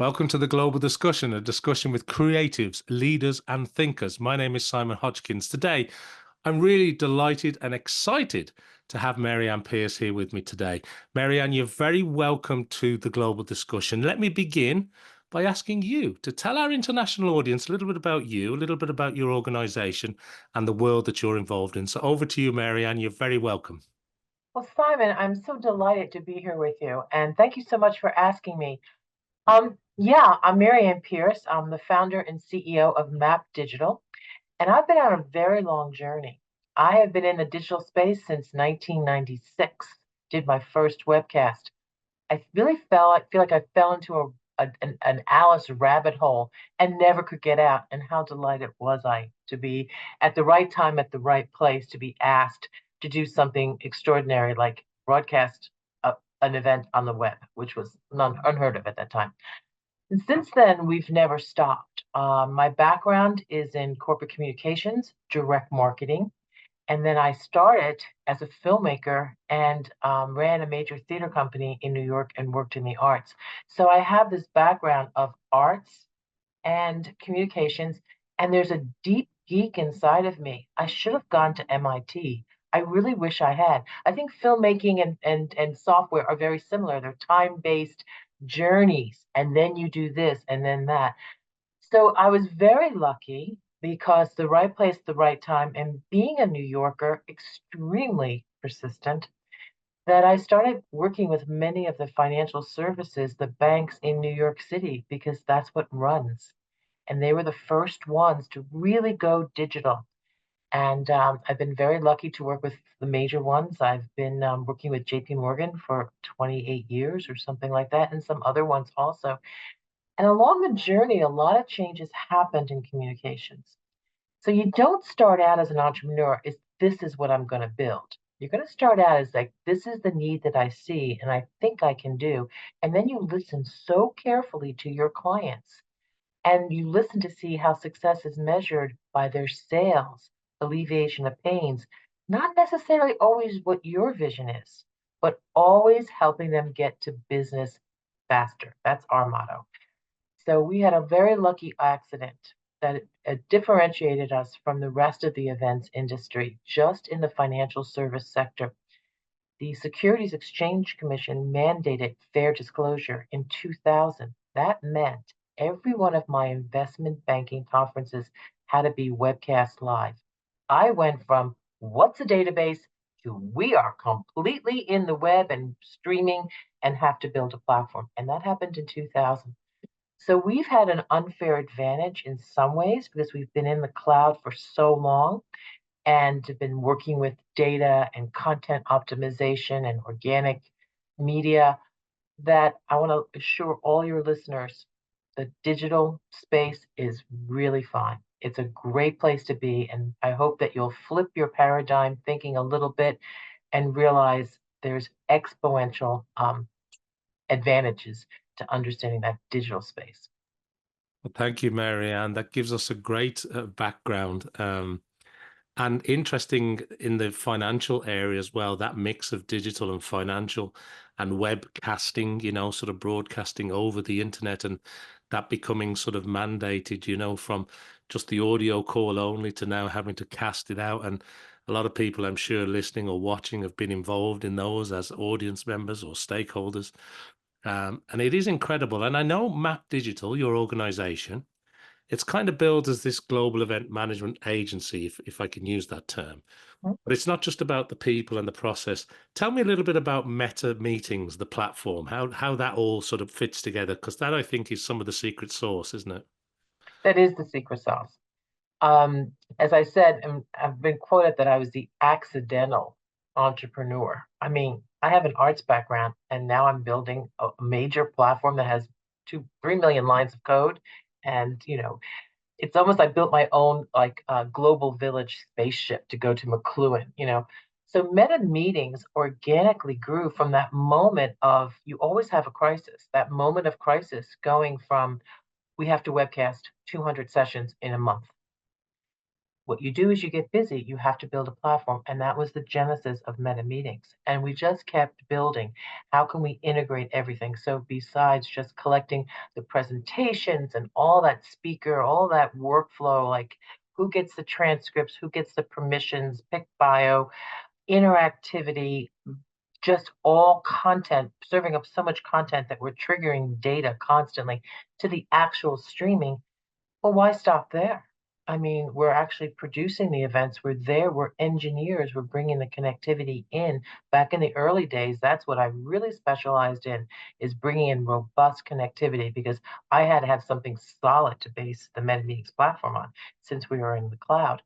Welcome to the Global Discussion, a discussion with creatives, leaders, and thinkers. My name is Simon Hodgkins. Today, I'm really delighted and excited to have Marianne Pierce here with me today. Marianne, you're very welcome to the Global Discussion. Let me begin by asking you to tell our international audience a little bit about you, a little bit about your organization, and the world that you're involved in. So over to you, Marianne. You're very welcome. Well, Simon, I'm so delighted to be here with you, and thank you so much for asking me. Yeah, I'm Marianne Pierce. I'm the founder and CEO of Map Digital, and I've been on a very long journey. I have been in the digital space since 1996. Did my first webcast. I feel like I fell into an Alice rabbit hole and never could get out. And how delighted was I to be at the right time, at the right place, to be asked to do something extraordinary like broadcast an event on the web, which was unheard of at that time. And since then, we've never stopped. My background is in corporate communications, direct marketing, and then I started as a filmmaker and ran a major theater company in New York and worked in the arts. So I have this background of arts and communications, and there's a deep geek inside of me. I should have gone to MIT. I really wish I had. I think filmmaking and software are very similar. They're time-based journeys, and then you do this and then that. So I was very lucky because the right place, the right time, and being a New Yorker, extremely persistent, that I started working with many of the financial services, the banks in New York City, because that's what runs. And they were the first ones to really go digital. And I've been very lucky to work with the major ones. I've been working with JP Morgan for 28 years or something like that, and some other ones also. And along the journey, a lot of changes happened in communications. So you don't start out as an entrepreneur as this is what I'm going to build. You're going to start out as like, this is the need that I see and I think I can do. And then you listen so carefully to your clients and you listen to see how success is measured by their sales, alleviation of pains, not necessarily always what your vision is, but always helping them get to business faster. That's our motto. So we had a very lucky accident that differentiated us from the rest of the events industry just in the financial service sector. The Securities Exchange Commission mandated fair disclosure in 2000. That meant every one of my investment banking conferences had to be webcast live. I went from what's a database to we are completely in the web and streaming and have to build a platform. And that happened in 2000. So we've had an unfair advantage in some ways because we've been in the cloud for so long and have been working with data and content optimization and organic media that I want to assure all your listeners the digital space is really fine. It's a great place to be. And I hope that you'll flip your paradigm thinking a little bit and realize there's exponential advantages to understanding that digital space. Well, thank you, Marianne. That gives us a great background. And interesting in the financial area as well, that mix of digital and financial and webcasting, sort of broadcasting over the internet and that becoming sort of mandated, from just the audio call only to now having to cast it out. And a lot of people, I'm sure, listening or watching have been involved in those as audience members or stakeholders. And it is incredible. And I know Map Digital, your organization, it's kind of billed as this global event management agency, if I can use that term. But it's not just about the people and the process. Tell me a little bit about MetaMeetings, the platform, how that all sort of fits together, because that I think is some of the secret sauce, isn't it? That is the secret sauce. As I said, and I've been quoted that I was the accidental entrepreneur. I mean, I have an arts background, and now I'm building a major platform that has 3 million lines of code, and it's almost I built my own like global village spaceship to go to McLuhan. So MetaMeetings organically grew from that moment of you always have a crisis, that moment of crisis going from we have to webcast 200 sessions in a month What you do is you get busy, you have to build a platform, and that was the genesis of MetaMeetings. And we just kept building. How can we integrate everything? So besides just collecting the presentations and all that speaker, all that workflow, like who gets the transcripts, who gets the permissions, pick bio, interactivity, just all content, serving up so much content that we're triggering data constantly to the actual streaming. Well, why stop there? I mean, we're actually producing the events. We're there. We're engineers. We're bringing the connectivity in. Back in the early days, that's what I really specialized in, is bringing in robust connectivity because I had to have something solid to base the MetaMeetings platform on since we were in the cloud.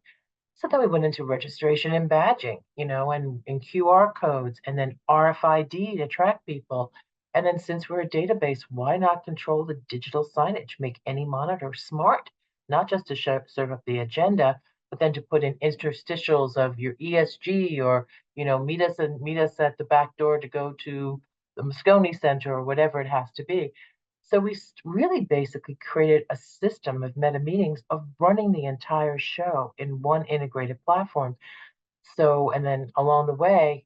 So then we went into registration and badging, and QR codes and then RFID to track people. And then since we're a database, why not control the digital signage, make any monitor smart, not just to serve up the agenda, but then to put in interstitials of your ESG or, meet us at the back door to go to the Moscone Center or whatever it has to be. So we really basically created a system of meta meetings of running the entire show in one integrated platform. So, and then along the way,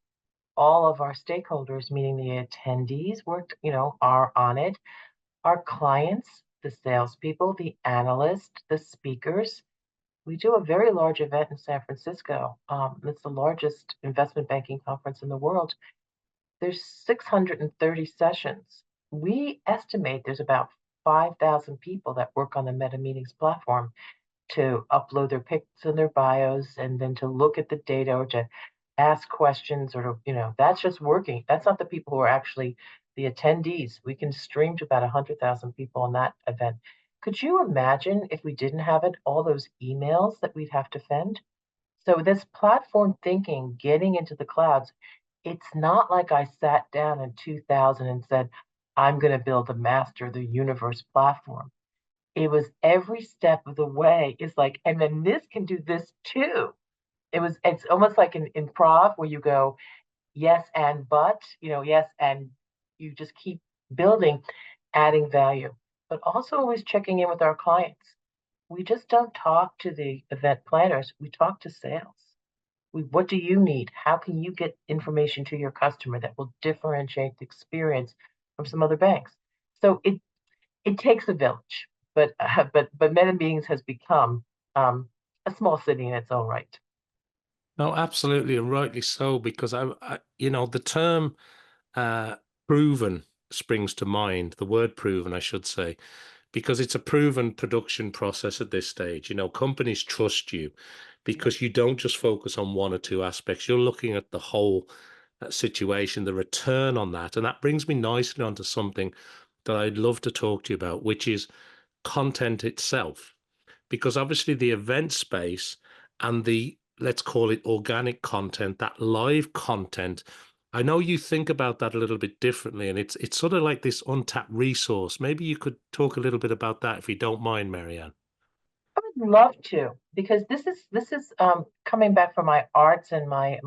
all of our stakeholders, meaning the attendees, are on it. Our clients, the salespeople, the analysts, the speakers. We do a very large event in San Francisco. It's the largest investment banking conference in the world. There's 630 sessions. We estimate there's about 5,000 people that work on the MetaMeetings platform to upload their pics and their bios and then to look at the data or to ask questions or to, that's just working. That's not the people who are actually the attendees. We can stream to about 100,000 people on that event. Could you imagine if we didn't have it, all those emails that we'd have to fend? So this platform thinking, getting into the clouds, it's not like I sat down in 2000 and said, I'm going to build a master of the universe platform. It was every step of the way. It's like, and then this can do this too. It's almost like an improv where you go, yes, and but, yes, and you just keep building, adding value, but also always checking in with our clients. We just don't talk to the event planners. We talk to sales. What do you need? How can you get information to your customer that will differentiate the experience from some other banks? So it takes a village, but MetaMeetings has become a small city in its own right. No, absolutely, and rightly so, because the term uh, proven springs to mind, the word proven, I should say, because it's a proven production process at this stage. Companies trust you because you don't just focus on one or two aspects. You're looking at the whole situation, the return on that. And that brings me nicely onto something that I'd love to talk to you about, which is content itself. Because obviously the event space and the, let's call it organic content, that live content, I know you think about that a little bit differently, and it's sort of like this untapped resource. Maybe you could talk a little bit about that if you don't mind, Marianne. I would love to, because this is coming back from my arts and my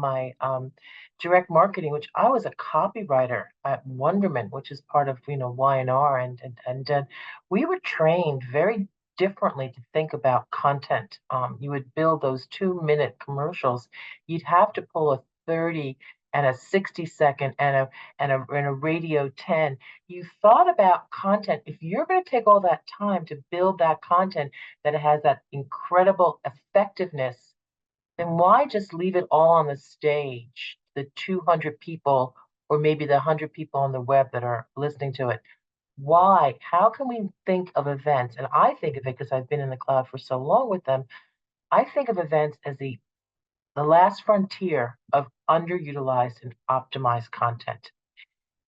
direct marketing, which I was a copywriter at Wonderman, which is part of Y&R, and we were trained very differently to think about content. You would build those 2-minute commercials. You'd have to pull a 30 and a 60-second and a radio 10. You thought about content. If you're going to take all that time to build that content that has that incredible effectiveness, then why just leave it all on the stage, the 200 people or maybe the 100 people on the web that are listening to it? Why? How can we think of events? And I think of it because I've been in the cloud for so long with them. I think of events as the last frontier of underutilized and optimized content.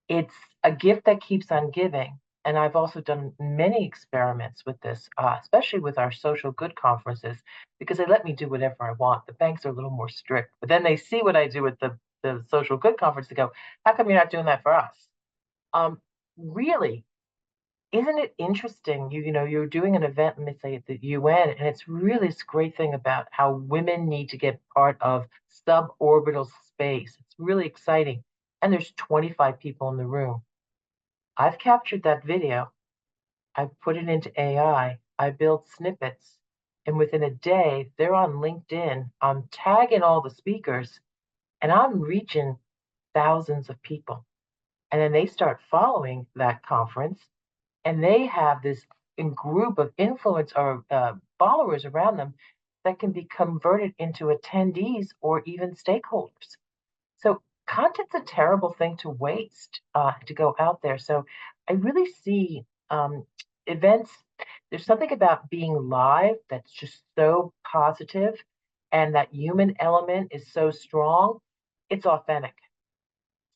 It's a gift that keeps on giving. And I've also done many experiments with this, especially with our social good conferences, because they let me do whatever I want. The banks are a little more strict, but then they see what I do with the social good conference. They go, how come you're not doing that for us? Really, isn't it interesting? You're doing an event, let me say, at the UN, and it's really this great thing about how women need to get part of suborbital space. It's really exciting. And there's 25 people in the room. I've captured that video. I've put it into AI. I built snippets. And within a day, they're on LinkedIn. I'm tagging all the speakers and I'm reaching thousands of people. And then they start following that conference and they have this group of influence or followers around them that can be converted into attendees or even stakeholders. So content's a terrible thing to waste to go out there. So I really see events. There's something about being live that's just so positive, and that human element is so strong. It's authentic.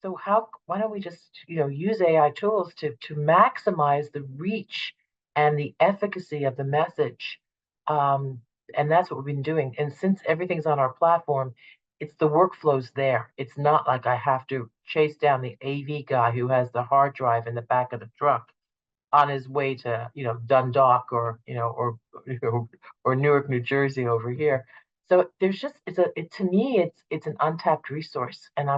So why don't we just, use AI tools to maximize the reach and the efficacy of the message? Um, and that's what we've been doing. And since everything's on our platform, it's the workflows there. It's not like I have to chase down the AV guy who has the hard drive in the back of the truck on his way to, Dundalk or, or Newark, New Jersey over here. So there's just to me it's an untapped resource, and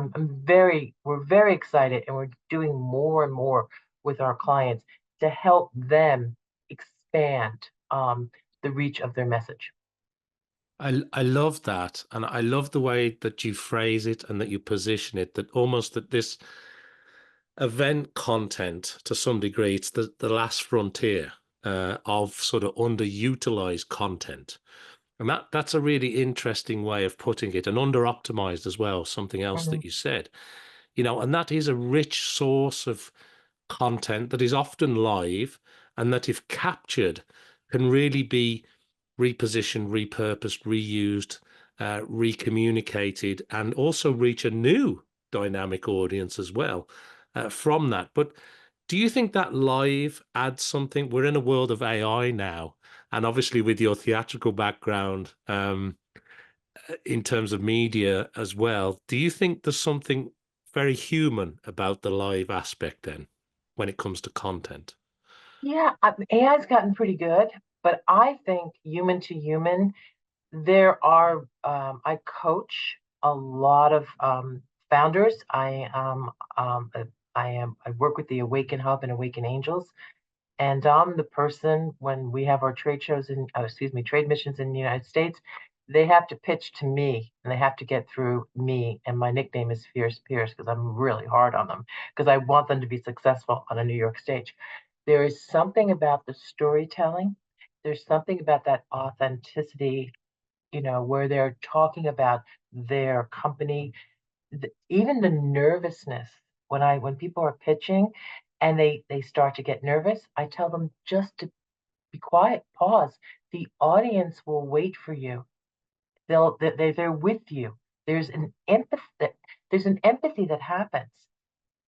we're very excited, and we're doing more and more with our clients to help them expand the reach of their message. I love that, and I love the way that you phrase it and that you position it. That almost that this event content, to some degree, it's the last frontier of sort of underutilized content. And that's a really interesting way of putting it, and under optimized as well, something else Mhm. that you said. And that is a rich source of content that is often live, and that if captured can really be repositioned, repurposed, reused, recommunicated, and also reach a new dynamic audience as well from that. But do you think that live adds something? We're in a world of AI now, and obviously with your theatrical background in terms of media as well, do you think there's something very human about the live aspect then when it comes to content? Yeah, AI's gotten pretty good, but I think human to human, there are, I coach a lot of founders. I work with the AwakenHub and Awaken Angels, and I'm the person when we have our trade shows trade missions in the United States, they have to pitch to me and they have to get through me. And my nickname is Fierce Pierce because I'm really hard on them because I want them to be successful on a New York stage. There is something about the storytelling. There's something about that authenticity, where they're talking about their company, even the nervousness when people are pitching and they start to get nervous, I tell them just to be quiet, pause. The audience will wait for you. They're with you. There's an empathy that happens.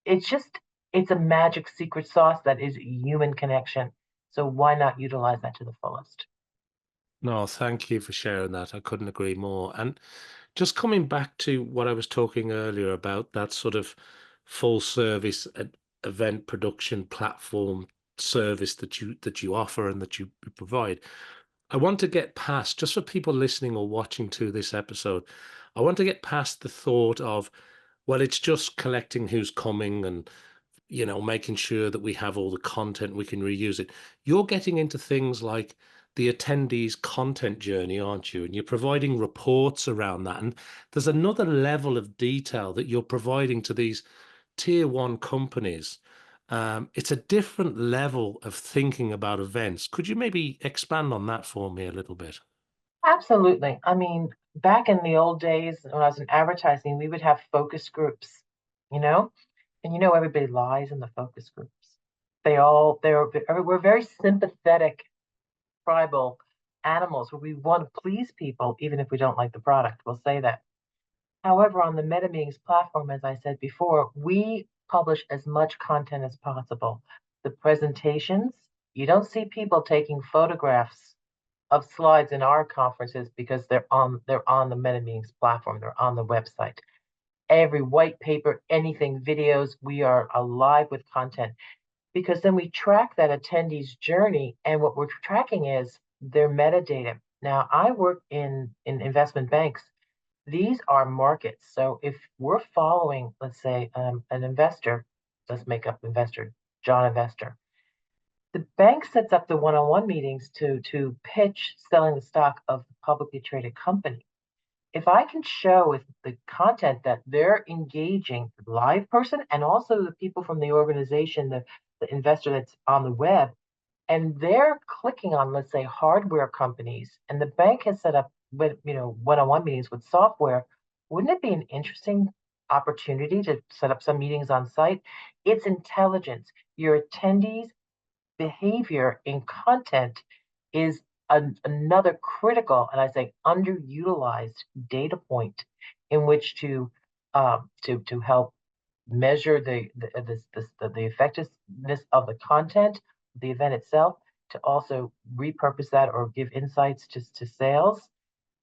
It's just it's a magic secret sauce that is human connection. So why not utilize that to the fullest? No, thank you for sharing that. I couldn't agree more. And just coming back to what I was talking earlier about that sort of full service event production platform service that you offer and that you provide. I want to get past, just for people listening or watching to this episode, I want to get past the thought of, well, it's just collecting who's coming and making sure that we have all the content, we can reuse it. You're getting into things like the attendees' content journey, aren't you? And you're providing reports around that. And there's another level of detail that you're providing to these tier one companies. It's a different level of thinking about events. Could you maybe expand on that for me a little bit? Absolutely. I mean, back in the old days when I was in advertising, we would have focus groups, you know, and everybody lies in the focus groups. We're very sympathetic tribal animals where we want to please people even if we don't like the product. We'll say that. However, on the MetaMeetings platform, as I said before, we publish as much content as possible. The presentations, you don't see people taking photographs of slides in our conferences because they're on the MetaMeetings platform, they're on the website. Every white paper, anything, videos, we are alive with content because then we track that attendee's journey, and what we're tracking is their metadata. Now, I work in investment banks. These are markets. So if we're following, let's say, an investor, let's make up investor, John Investor. The bank sets up the one-on-one meetings to pitch selling the stock of the publicly traded company. If I can show with the content that they're engaging the live person and also the people from the organization, the investor that's on the web, and they're clicking on, let's say, hardware companies, and the bank has set up with, one-on-one meetings with software, wouldn't it be an interesting opportunity to set up some meetings on site? It's intelligence. Your attendees behavior in content is another critical, and I say underutilized data point in which to help measure the effectiveness of the content, the event itself, to also repurpose that or give insights to sales.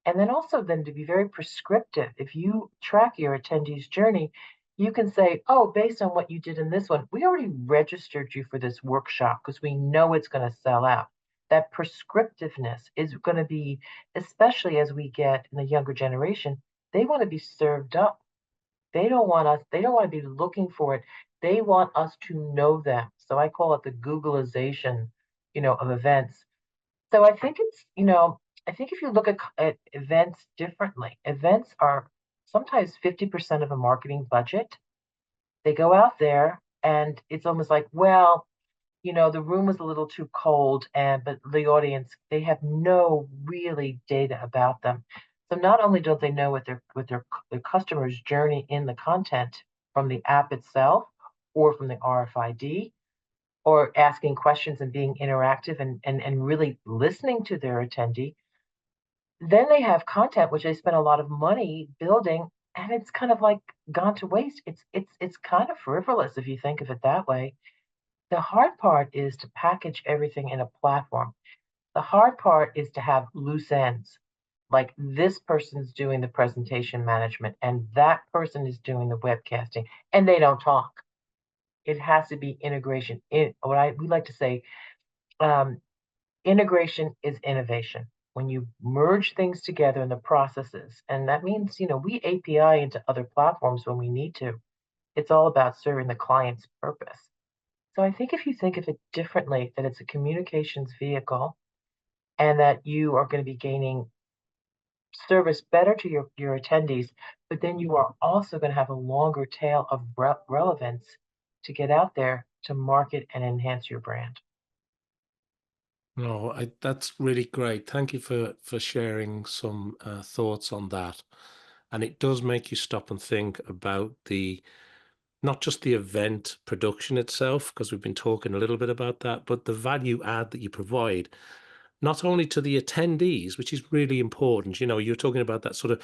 And then also then to be very prescriptive. If you track your attendee's journey, you can say, oh, based on what you did in this one, we already registered you for this workshop because we know it's going to sell out. That prescriptiveness is going to be, especially as we get in the younger generation, they want to be served up. They don't want to be looking for it. They want us to know them. So I call it the Googleization, of events. So I think if you look at events differently, events are sometimes 50% of a marketing budget. They go out there and it's almost like, well, the room was a little too cold, but the audience, they have no really data about them. So not only don't they know what their customer's journey in the content from the app itself or from the RFID, or asking questions and being interactive and really listening to their attendee. Then they have content which they spend a lot of money building, and it's kind of like gone to waste. It's kind of frivolous if you think of it that way. The hard part is to package everything in a platform. The hard part is to have loose ends. Like this person's doing the presentation management and that person is doing the webcasting, and they don't talk. It has to be integration. We like to say, um, integration is innovation. When you merge things together in the processes, and that means, we API into other platforms when we need to. It's all about serving the client's purpose. So I think if you think of it differently, that it's a communications vehicle and that you are going to be gaining service better to your attendees, but then you are also going to have a longer tail of relevance to get out there to market and enhance your brand. No, that's really great. Thank you for sharing some thoughts on that. And it does make you stop and think about the not just the event production itself, because we've been talking a little bit about that, but the value add that you provide, not only to the attendees, which is really important. You're talking about that sort of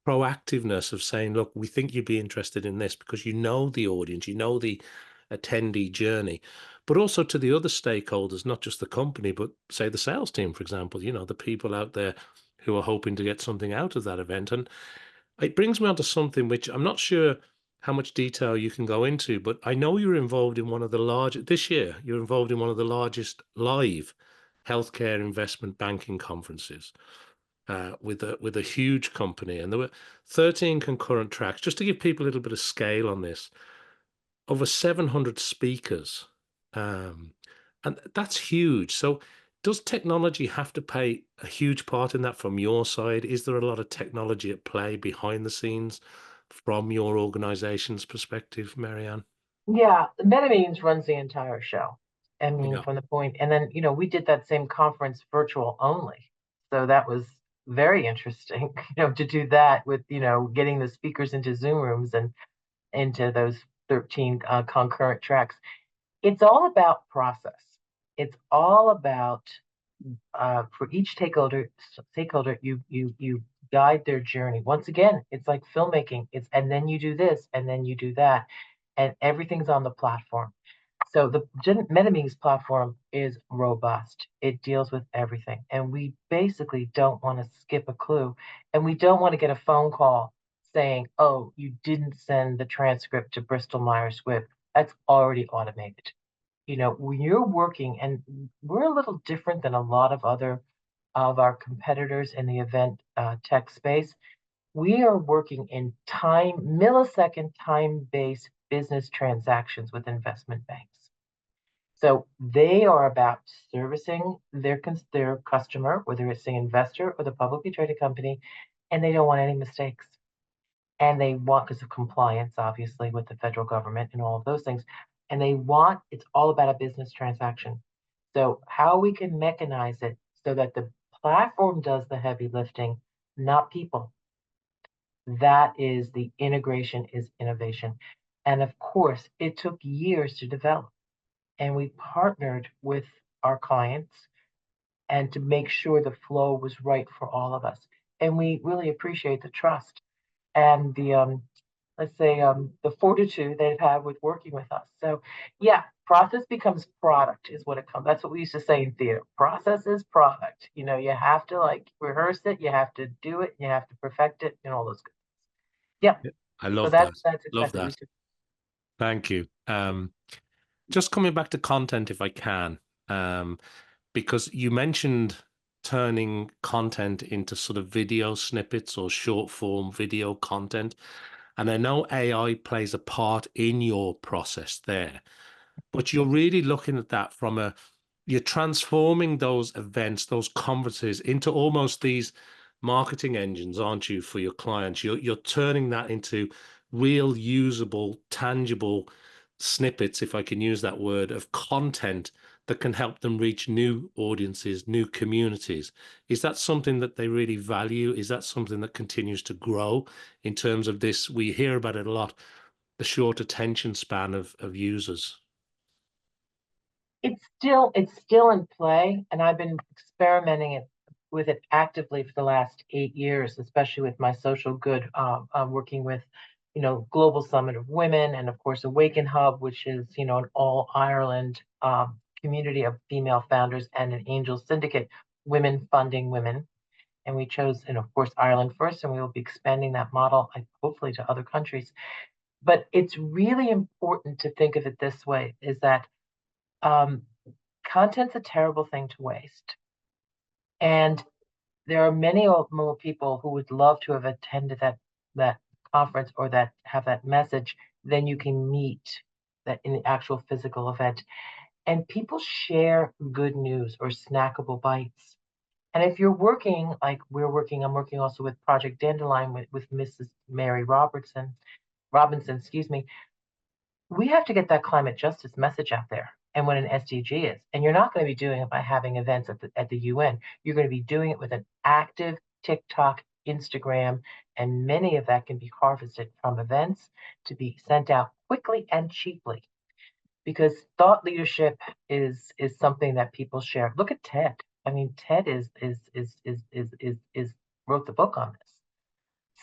proactiveness of saying, look, we think you'd be interested in this because you know the audience, you know the attendee journey, but also to the other stakeholders, not just the company, but say the sales team, for example, the people out there who are hoping to get something out of that event. And it brings me on to something which I'm not sure how much detail you can go into, but I know you're involved in one of the largest, this year, you're involved in one of the largest live healthcare investment banking conferences with a huge company, and there were 13 concurrent tracks. Just to give people a little bit of scale on this, over 700 speakers, um, and that's huge. So, does technology have to play a huge part in that from your side? Is there a lot of technology at play behind the scenes from your organization's perspective, Marianne? Yeah, MetaMeetings runs the entire show. I mean, Yeah. from the point, and then, we did that same conference virtual only. So that was very interesting, to do that with, getting the speakers into Zoom rooms and into those 13 concurrent tracks. It's all about process. It's all about for each stakeholder, you guide their journey. Once again, it's like filmmaking. And then you do this, and then you do that, and everything's on the platform. So the MetaMeetings platform is robust. It deals with everything, and we basically don't want to skip a clue, and we don't want to get a phone call saying, "Oh, you didn't send the transcript to Bristol Myers Squibb." That's already automated. When you're working, and we're a little different than a lot of other of our competitors in the event tech space. We are working in millisecond time-based business transactions with investment banks. So they are about servicing their customer, whether it's the investor or the publicly traded company, and they don't want any mistakes. And they want, because of compliance, obviously, with the federal government and all of those things, and it's all about a business transaction. So how we can mechanize it so that the platform does the heavy lifting, not people. That is the integration is innovation. And of course, it took years to develop. And we partnered with our clients and to make sure the flow was right for all of us. And we really appreciate the trust and the let's say the fortitude they've had with working with us. So yeah, process becomes product is what it comes. That's what we used to say in theater. Process is product. You have to like rehearse it, you have to do it, you have to perfect it, and all those good. Yeah. Yeah, I So love that's that. that's Love exactly what we that. do. Thank you. Just coming back to content, if I can, um, because you mentioned turning content into sort of video snippets or short form video content. And I know AI plays a part in your process there, but you're really looking at that from you're transforming those events, those conferences into almost these marketing engines, aren't you, for your clients? You're turning that into real, usable, tangible snippets, if I can use that word, of content that can help them reach new audiences, new communities. Is that something that they really value? Is that something that continues to grow in terms of this? We hear about it a lot, the short attention span of users. It's still in play, and I've been experimenting with it actively for the last 8 years, especially with my social good, working with, Global Summit of Women, and of course AwakenHub, which is an all Ireland community of female founders, and an angel syndicate, women funding women. And we chose, and of course, Ireland first, and we will be expanding that model, hopefully, to other countries. But it's really important to think of it this way: is that um, content's a terrible thing to waste. And there are many more people who would love to have attended that conference or that have that message than you can meet that in the actual physical event. And people share good news or snackable bites. And if you're working like I'm working also with Project Dandelion with Mrs. Mary Robinson, excuse me. We have to get that climate justice message out there and what an SDG is. And you're not going to be doing it by having events at the UN. You're going to be doing it with an active TikTok, Instagram, and many of that can be harvested from events to be sent out quickly and cheaply. Because thought leadership is something that people share. Look at TED. I mean, TED is wrote the book on this.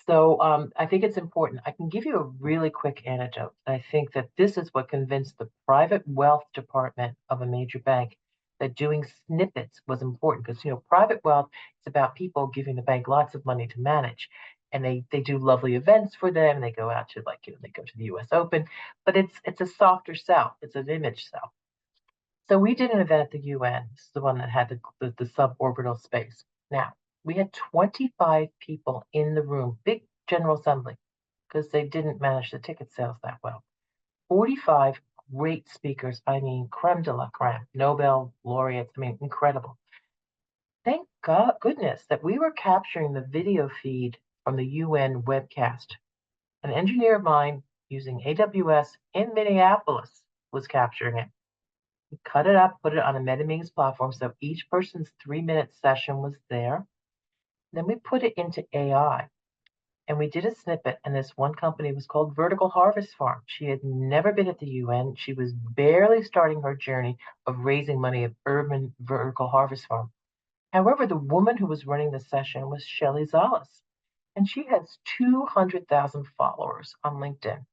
So I think it's important. I can give you a really quick anecdote. I think that this is what convinced the private wealth department of a major bank that doing snippets was important because private wealth is about people giving the bank lots of money to manage, and they do lovely events for them. They go out to they go to the U.S. Open, but it's a softer sell. It's an image sell. So we did an event at the UN. This is the one that had the suborbital space. Now, we had 25 people in the room, big general assembly, because they didn't manage the ticket sales that well. 45 great speakers, I mean, creme de la creme, Nobel laureates, I mean, incredible. Thank God, goodness that we were capturing the video feed from the UN webcast. An engineer of mine using AWS in Minneapolis was capturing it. We cut it up, put it on a MetaMeetings platform, so each person's 3-minute session was there. Then we put it into AI, and we did a snippet. And this one company was called Vertical Harvest Farm. She had never been at the UN. She was barely starting her journey of raising money of urban vertical harvest farm. However, the woman who was running the session was Shelly Zalas, and she has 200,000 followers on LinkedIn.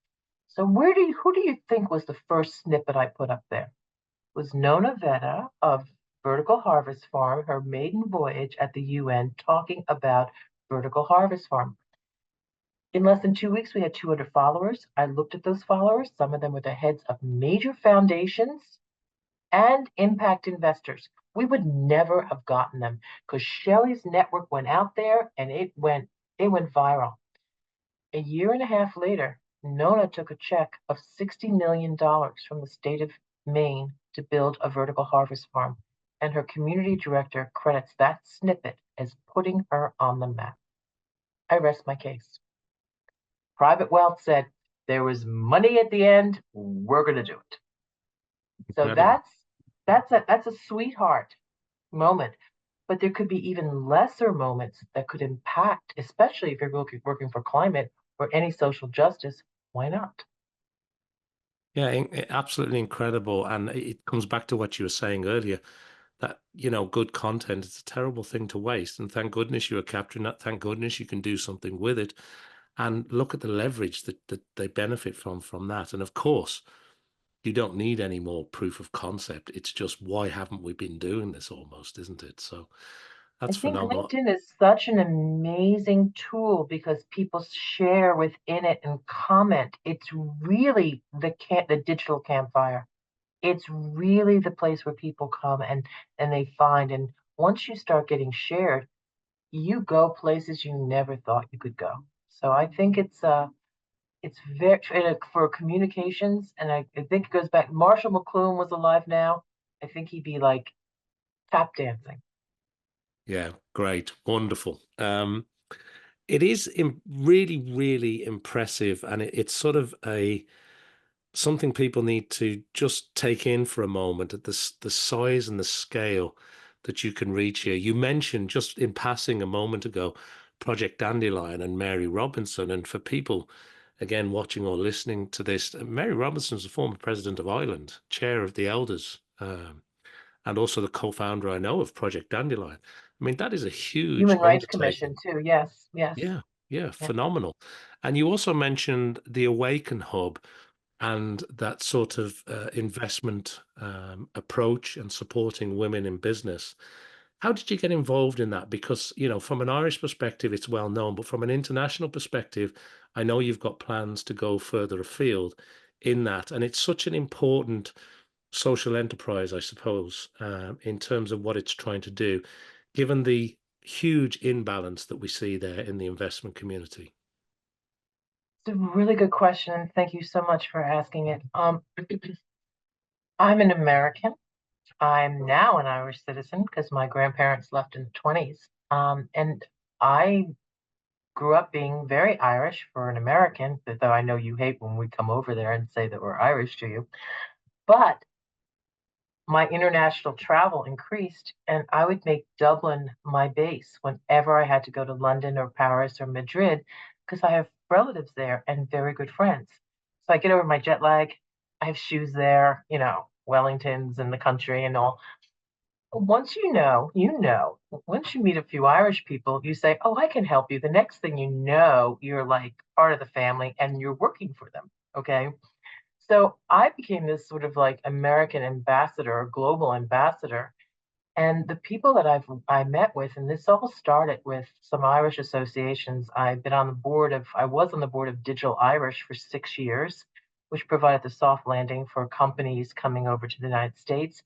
So who do you think was the first snippet I put up there? Was Nona Vetta of Vertical Harvest Farm, her maiden voyage at the UN, talking about Vertical Harvest Farm. In less than 2 weeks, we had 200 followers. I looked at those followers. Some of them were the heads of major foundations and impact investors. We would never have gotten them because Shelley's network went out there and it went viral. A year and a half later, Nona took a check of $60 million from the state of Maine to build a vertical harvest farm, and her community director credits that snippet as putting her on the map. I rest my case. Private wealth said, there was money at the end, we're going to do it. So Incredible. that's a sweetheart moment. But there could be even lesser moments that could impact, especially if you're working for climate or any social justice. Why not? Yeah, absolutely incredible. And it comes back to what you were saying earlier, that, good content is a terrible thing to waste. And thank goodness you are capturing that. Thank goodness you can do something with it. And look at the leverage that they benefit from that. And of course, you don't need any more proof of concept. It's just, why haven't we been doing this almost, isn't it? So I that's think phenomenal. LinkedIn is such an amazing tool because people share within it and comment. It's really the digital campfire. It's really the place where people come and they find. And once you start getting shared, you go places you never thought you could go. So I think it's very for communications, and I think it goes back. Marshall McLuhan was alive now. I think he'd be like tap dancing. Yeah, great. Wonderful. It is really, really impressive. And it's sort of something people need to just take in for a moment, at the size and the scale that you can reach here. You mentioned just in passing a moment ago, Project Dandelion and Mary Robinson. And for people, again, watching or listening to this, Mary Robinson is the former president of Ireland, chair of the elders, and also the co-founder, I know, of Project Dandelion. I mean, that is a huge Human Rights undertaking. Commission too. Yes, yes. Yeah, yeah, Yeah. phenomenal. And you also mentioned the AwakenHub and that sort of investment approach and supporting women in business. How did you get involved in that? Because, from an Irish perspective, it's well known, but from an international perspective, I know you've got plans to go further afield in that. And it's such an important social enterprise, I suppose, in terms of what it's trying to do, given the huge imbalance that we see there in the investment community. It's a really good question. Thank you so much for asking it. I'm an American. I'm now an Irish citizen because my grandparents left in the 20s. And I grew up being very Irish for an American, though I know you hate when we come over there and say that we're Irish to you. But my international travel increased, and I would make Dublin my base whenever I had to go to London or Paris or Madrid, because I have relatives there and very good friends. So I get over my jet lag. I have shoes there, Wellingtons in the country and all. Once you know, you know. Once you meet a few Irish people, you say, "Oh, I can help you." The next thing you know, you're like part of the family and you're working for them. Okay. So I became this sort of like American ambassador, or global ambassador. And the people that I met with, and this all started with some Irish associations. I was on the board of Digital Irish for 6 years, which provided the soft landing for companies coming over to the United States.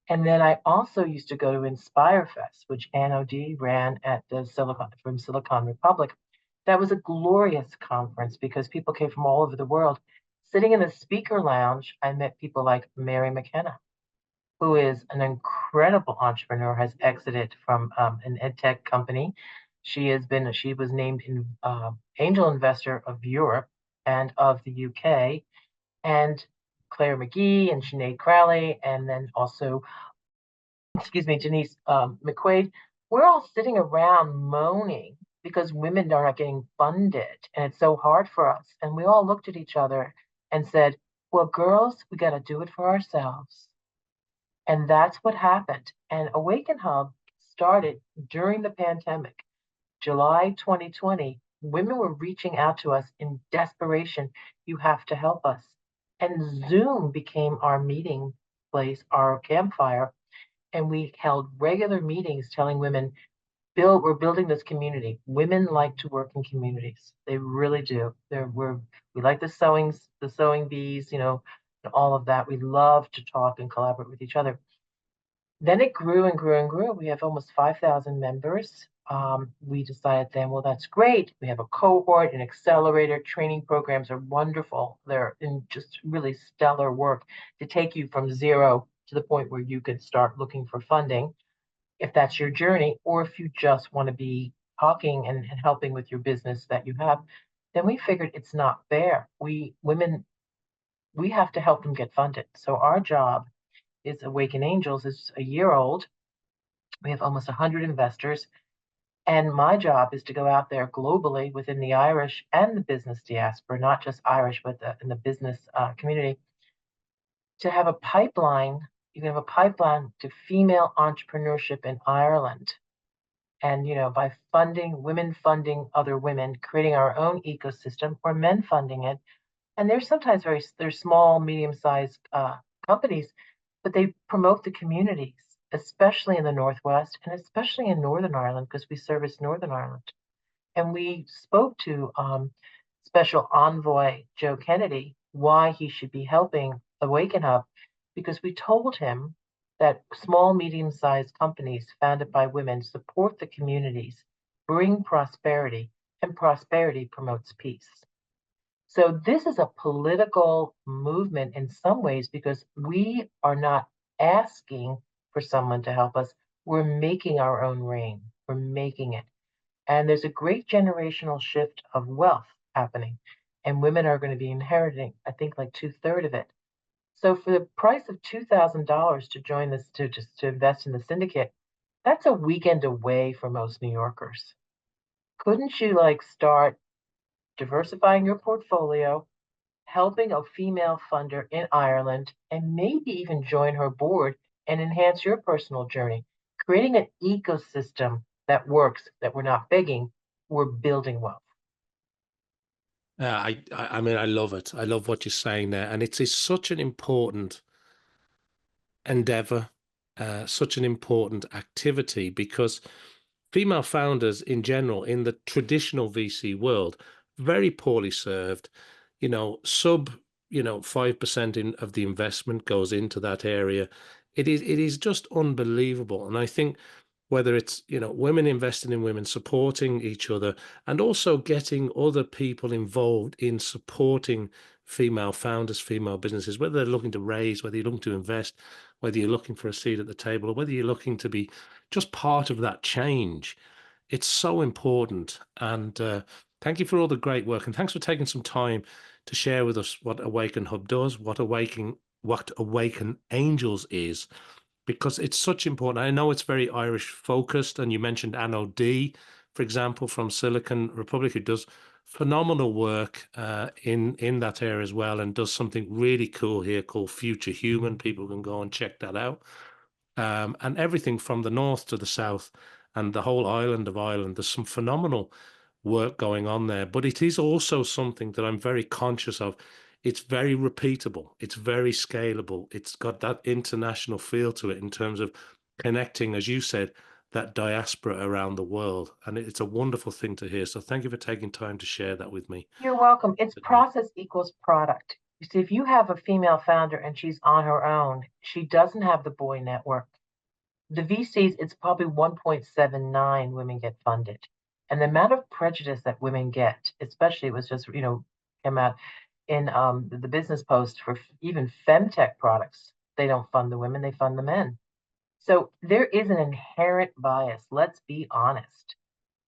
And then I also used to go to Inspire Fest, which Ann O'D ran at the Silicon Republic. That was a glorious conference because people came from all over the world. Sitting in the speaker lounge, I met people like Mary McKenna, who is an incredible entrepreneur, has exited from an ed tech company. She was named Angel Investor of Europe and of the UK, and Claire McGee and Sinead Crowley, and then also excuse me, Denise McQuaid, we're all sitting around moaning because women are not getting funded and it's so hard for us. And we all looked at each other and said, well, girls, we got to do it for ourselves. And that's what happened. And Awaken Hub started during the pandemic, July 2020. Women were reaching out to us in desperation. You have to help us. And Zoom became our meeting place, our campfire, and we held regular meetings telling women, we're building this community. Women like to work in communities. They really do. We like the sewing bees, and all of that. We love to talk and collaborate with each other. Then it grew and grew and grew. We have almost 5,000 members. We decided then, well, that's great. We have a cohort, an accelerator. Training programs are wonderful. They're in just really stellar work to take you from zero to the point where you could start looking for funding if that's your journey, or if you just want to be talking and helping with your business that you have, then we figured it's not fair. We women, we have to help them get funded. So our job is Awaken Angels is a year old. We have almost 100 investors. And my job is to go out there globally within the Irish and the business diaspora, not just Irish, but in the business community, to have a pipeline. You can have a pipeline to female entrepreneurship in Ireland. And, by women funding other women, creating our own ecosystem, or men funding it. And they're sometimes they're small, medium-sized companies, but they promote the communities, especially in the Northwest and especially in Northern Ireland, because we service Northern Ireland. And we spoke to Special Envoy Joe Kennedy why he should be helping AwakenHub, because we told him that small, medium-sized companies founded by women support the communities, bring prosperity, and prosperity promotes peace. So this is a political movement in some ways, because we are not asking for someone to help us. We're making our own rain. We're making it. And there's a great generational shift of wealth happening. And women are going to be inheriting, I think, like 2/3 of it. So for the price of $2,000 to join this, to invest in the syndicate, that's a weekend away for most New Yorkers. Couldn't you start diversifying your portfolio, helping a female funder in Ireland, and maybe even join her board and enhance your personal journey, creating an ecosystem that works, that we're not begging, we're building wealth. I mean, I love it. I love what you're saying there, and it's such an important endeavor, such an important activity, because female founders in general in the traditional VC world, very poorly served. Sub 5% of the investment goes into that area. It is just unbelievable. And I think whether it's women investing in women, supporting each other, and also getting other people involved in supporting female founders, female businesses, whether they're looking to raise, whether you're looking to invest, whether you're looking for a seat at the table, or whether you're looking to be just part of that change. It's so important. And thank you for all the great work, and thanks for taking some time to share with us what Awaken Hub does, what Awaken Angels is, because it's such important. I know it's very Irish focused, and you mentioned Anno D, for example, from Silicon Republic, who does phenomenal work in that area as well, and does something really cool here called Future Human. People can go and check that out. And everything from the north to the south and the whole island of Ireland, there's some phenomenal work going on there. But it is also something that I'm very conscious of. It's very repeatable. It's very scalable. It's got that international feel to it in terms of connecting, as you said, that diaspora around the world. And it's a wonderful thing to hear. So thank you for taking time to share that with me. You're welcome. It's process equals product. You see, if you have a female founder and she's on her own, she doesn't have the boy network. The VCs, it's probably 1.79 women get funded. And the amount of prejudice that women get, especially, it was just, came out in the business post for even femtech products. They don't fund the women, they fund the men. So there is an inherent bias. Let's be honest.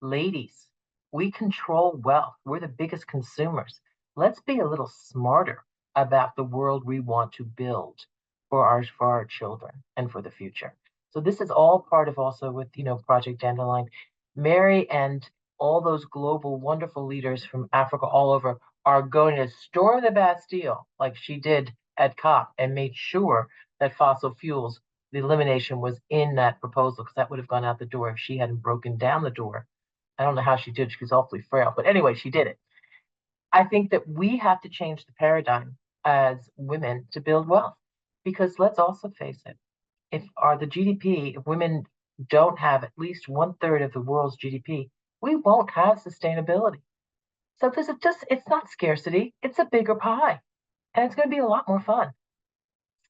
Ladies, we control wealth. We're the biggest consumers. Let's be a little smarter about the world we want to build for our children and for the future. So this is all part of also with, Project Dandelion. Mary and all those global wonderful leaders from Africa all over are going to storm the Bastille like she did at COP, and made sure that fossil fuels, the elimination was in that proposal, because that would have gone out the door if she hadn't broken down the door. I don't know how she did. She was awfully frail, but anyway, she did it. I think that we have to change the paradigm as women to build wealth, because let's also face it, if the GDP, if women don't have at least 1/3 of the world's GDP, we won't have sustainability. So this is it's not scarcity, it's a bigger pie, and it's going to be a lot more fun.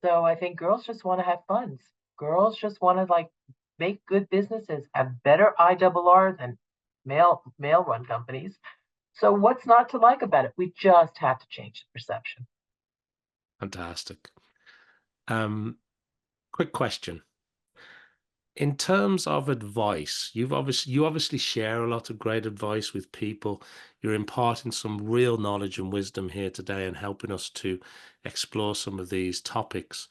So I think girls just want to have fun. Girls just want to make good businesses, have better IRR than male run companies. So what's not to like about it? We just have to change the perception. Fantastic. Quick question. In terms of advice, you obviously share a lot of great advice with people. You're imparting some real knowledge and wisdom here today and helping us to explore some of these topics.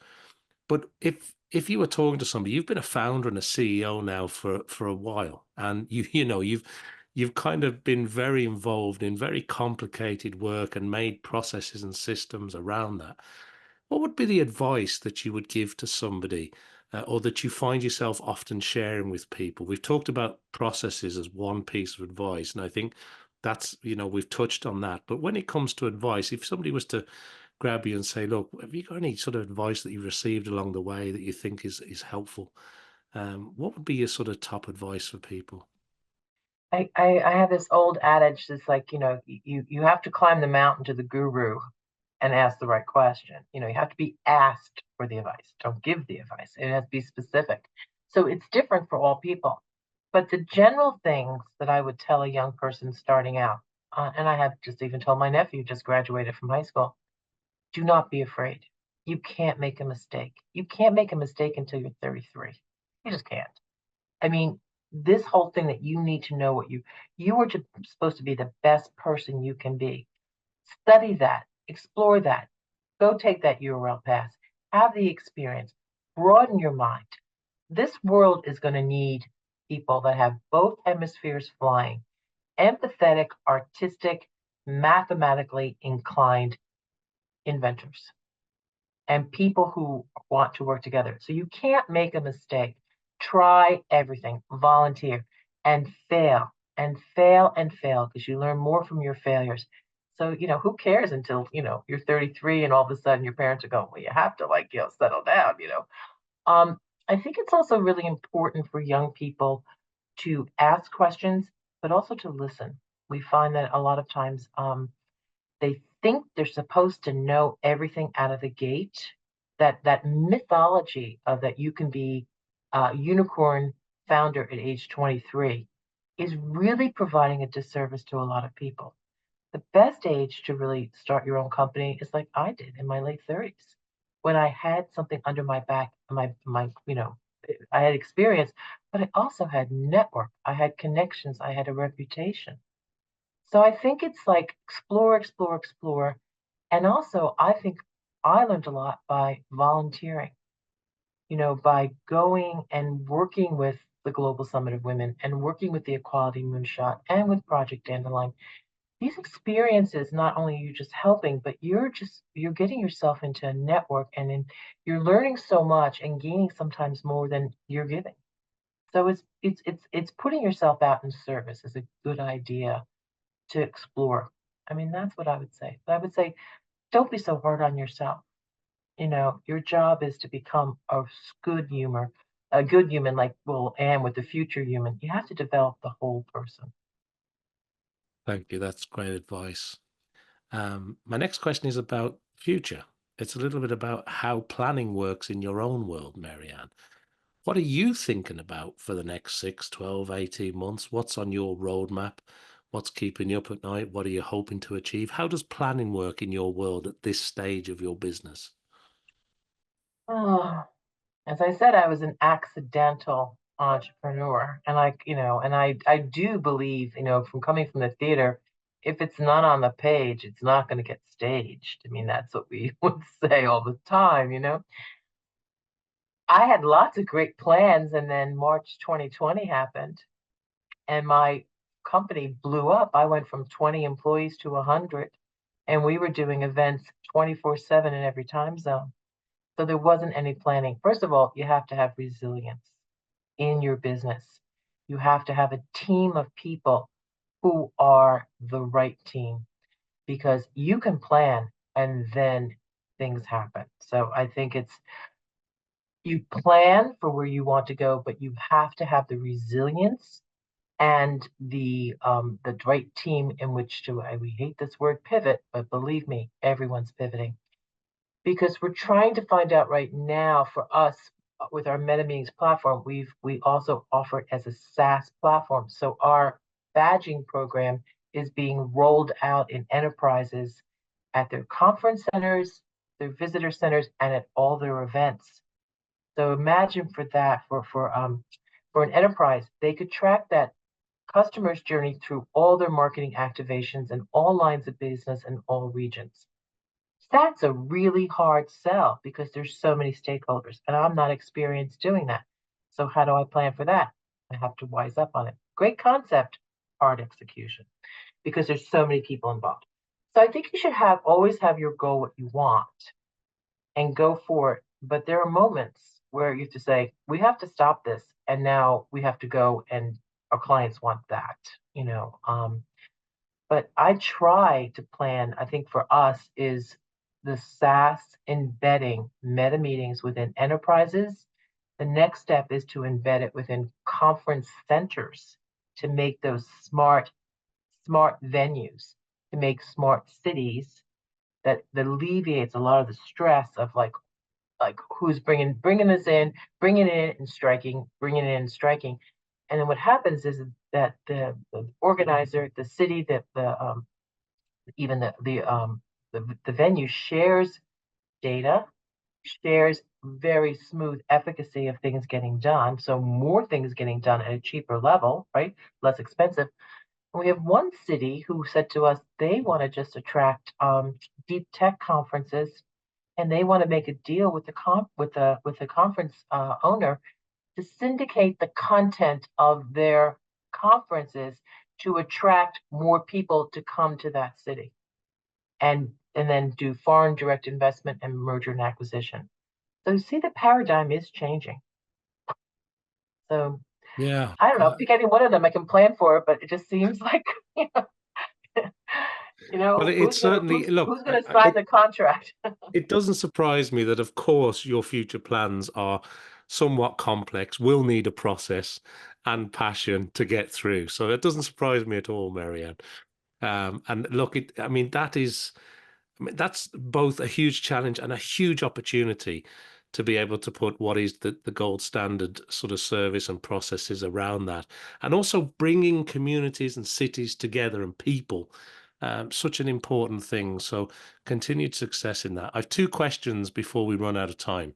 But if you were talking to somebody, you've been a founder and a CEO now for a while, and you've kind of been very involved in very complicated work and made processes and systems around that. What would be the advice that you would give to somebody, or that you find yourself often sharing with people? We've talked about processes as one piece of advice, and I think that's, we've touched on that. But when it comes to advice, if somebody was to grab you and say, look, have you got any sort of advice that you received along the way that you think is helpful? What would be your sort of top advice for people? I have this old adage that's like, you have to climb the mountain to the guru and ask the right question. You have to be asked for the advice. Don't give the advice. It has to be specific. So it's different for all people. But the general things that I would tell a young person starting out, and I have just even told my nephew, just graduated from high school, do not be afraid. You can't make a mistake. You can't make a mistake until you're 33. You just can't. I mean, this whole thing that you need to know what you are supposed to be the best person you can be. Study that, explore that, go take that URL pass, have the experience, broaden your mind. This world is going to need people that have both hemispheres flying, empathetic, artistic, mathematically inclined inventors, and people who want to work together. So you can't make a mistake. Try everything, volunteer, and fail, and fail, and fail, because you learn more from your failures. So, who cares until, you're 33 and all of a sudden your parents are going, well, you have to settle down. I think it's also really important for young people to ask questions, but also to listen. We find that a lot of times they think they're supposed to know everything out of the gate. That mythology of that you can be a unicorn founder at age 23 is really providing a disservice to a lot of people. The best age to really start your own company is like I did in my late 30s, when I had something under my back, I had experience, but I also had network, I had connections, I had a reputation. So I think it's like explore, explore, explore. And also, I think I learned a lot by volunteering, by going and working with the Global Summit of Women and working with the Equality Moonshot and with Project Dandelion. These experiences, not only are you just helping, but you're getting yourself into a network, and you're learning so much and gaining sometimes more than you're giving. So it's putting yourself out in service is a good idea to explore. I mean, that's what I would say. But I would say, don't be so hard on yourself. Your job is to become a good human, like and with the future human. You have to develop the whole person. Thank you. That's great advice. My next question is about future. It's a little bit about how planning works in your own world, Marianne. What are you thinking about for the next 6, 12, 18 months? What's on your roadmap? What's keeping you up at night? What are you hoping to achieve? How does planning work in your world at this stage of your business? Oh, as I said, I was an accidental entrepreneur, and I do believe, from coming from the theater, if it's not on the page, it's not going to get staged. I mean, that's what we would say all the time. I had lots of great plans, and then March 2020 happened, and my company blew up. I went from 20 employees to 100, and we were doing events 24/7 in every time zone. So there wasn't any planning. First of all, you have to have resilience in your business. You have to have a team of people who are the right team, because you can plan and then things happen. So I think you plan for where you want to go, but you have to have the resilience and the right team in which to. We hate this word pivot, but believe me, everyone's pivoting, because we're trying to find out right now for us with our MetaMeetings platform. We also offer it as a SaaS platform. So our badging program is being rolled out in enterprises at their conference centers, their visitor centers, and at all their events. So imagine for that, for an enterprise, they could track that customer's journey through all their marketing activations in all lines of business in all regions. That's a really hard sell because there's so many stakeholders, and I'm not experienced doing that. So how do I plan for that? I have to wise up on it. Great concept, hard execution, because there's so many people involved. So I think you should always have your goal what you want and go for it. But there are moments where you have to say, we have to stop this, and now we have to go, and our clients want that, you know. But I try to plan, I think for us is the SaaS embedding MetaMeetings within enterprises. The next step is to embed it within conference centers to make those smart venues, to make smart cities that alleviates a lot of the stress of like who's bringing this in, bringing it in and striking, bringing it in and striking. And then what happens is that the organizer, the city, that the even the venue shares data, shares very smooth efficacy of things getting done. So more things getting done at a cheaper level, right? Less expensive. And we have one city who said to us they want to just attract deep tech conferences, and they want to make a deal with the conference owner to syndicate the content of their conferences to attract more people to come to that city, and then do foreign direct investment and merger and acquisition. So you see, the paradigm is changing. So Yeah. I don't know, pick any one of them. I can plan for it, but it just seems like you know, Well, it who's certainly, look, gonna sign the contract? it doesn't surprise me that, of course, your future plans are somewhat complex, will need a process and passion to get through. So it doesn't surprise me at all, Marianne. And look, I mean, that's both a huge challenge and a huge opportunity to be able to put what is the gold standard sort of service and processes around that. And also bringing communities and cities together and people, such an important thing. So continued success in that. I have two questions before we run out of time.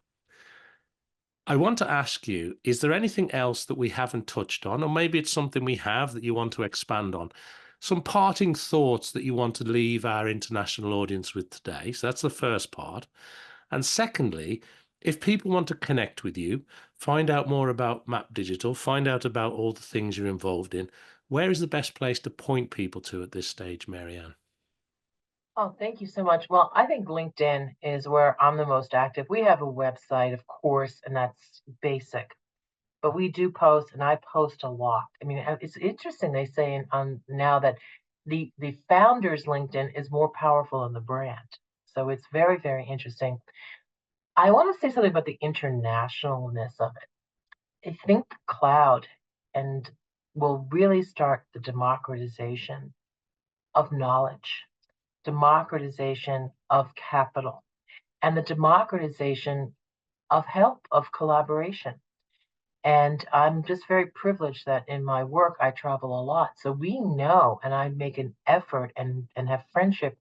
I want to ask you, is there anything else that we haven't touched on, or maybe it's something we have that you want to expand on? Some parting thoughts that you want to leave our international audience with today. So that's the first part. And secondly, if people want to connect with you, find out more about Map Digital, find out about all the things you're involved in, where is the best place to point people to at this stage, Marianne? Oh, thank you so much. Well, I think LinkedIn is where I'm the most active. We have a website, of course, and that's basic. But we do post, and I post a lot. I mean, it's interesting. They say now that the founder's LinkedIn is more powerful than the brand. So it's very, very interesting. I want to say something about the internationalness of it. I think the cloud and will really start the democratization of knowledge, democratization of capital, and the democratization of help, of collaboration. And I'm just very privileged that in my work, I travel a lot. So we know, and I make an effort and have friendship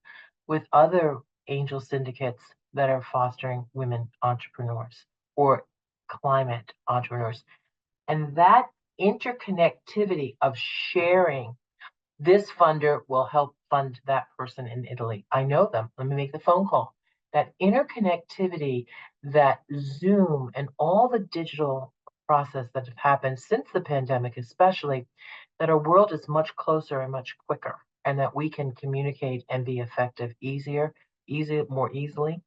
with other angel syndicates that are fostering women entrepreneurs or climate entrepreneurs. And that interconnectivity of sharing, this funder will help fund that person in Italy. I know them. Let me make the phone call. That interconnectivity, that Zoom and all the digital process that have happened since the pandemic, especially, that our world is much closer and much quicker, and that we can communicate and be effective more easily.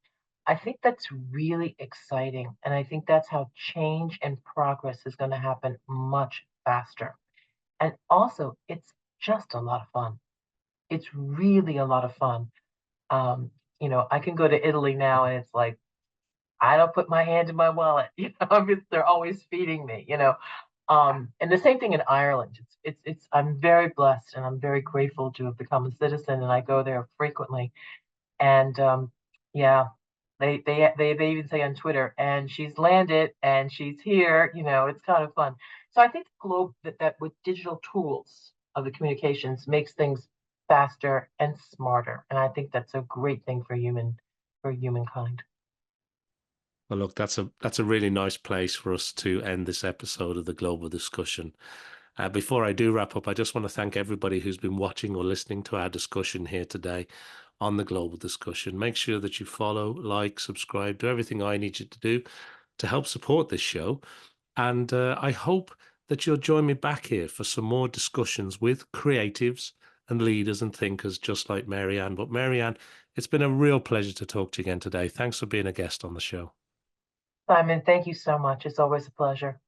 I think that's really exciting. And I think that's how change and progress is going to happen much faster. And also, it's just a lot of fun. It's really a lot of fun. Um, I can go to Italy now and it's like, I don't put my hand in my wallet, because they're always feeding me, and the same thing in Ireland. I'm very blessed and I'm very grateful to have become a citizen, and I go there frequently. And yeah, they even say on Twitter, and she's landed and she's here. It's kind of fun. So I think the globe that with digital tools of the communications makes things faster and smarter, and I think that's a great thing for humankind. Well, look, that's a really nice place for us to end this episode of the Global Discussion. Before I do wrap up, I just want to thank everybody who's been watching or listening to our discussion here today on the Global Discussion. Make sure that you follow, like, subscribe, do everything I need you to do to help support this show. And I hope that you'll join me back here for some more discussions with creatives and leaders and thinkers just like Marianne. But Marianne, it's been a real pleasure to talk to you again today. Thanks for being a guest on the show. Simon, thank you so much. It's always a pleasure.